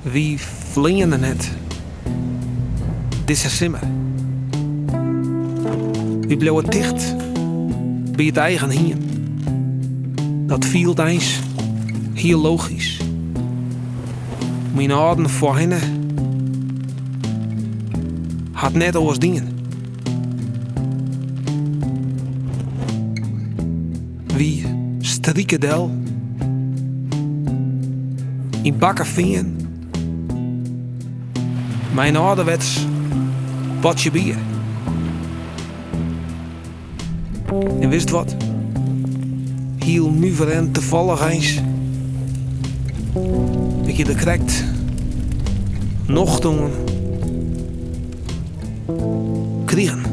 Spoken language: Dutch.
Wie vliegen net. Dit is simmer. Wie bleven dicht bij het eigen hien. Dat viel eens heel logisch. Mijn adem voor hen had net als dingen. Wie striekedel in bakken vingen. Mijn ouderwets potje bier. En wist wat? Heel nu voor hen toevallig eens. Ik je de krekt. Nog toen kriegen.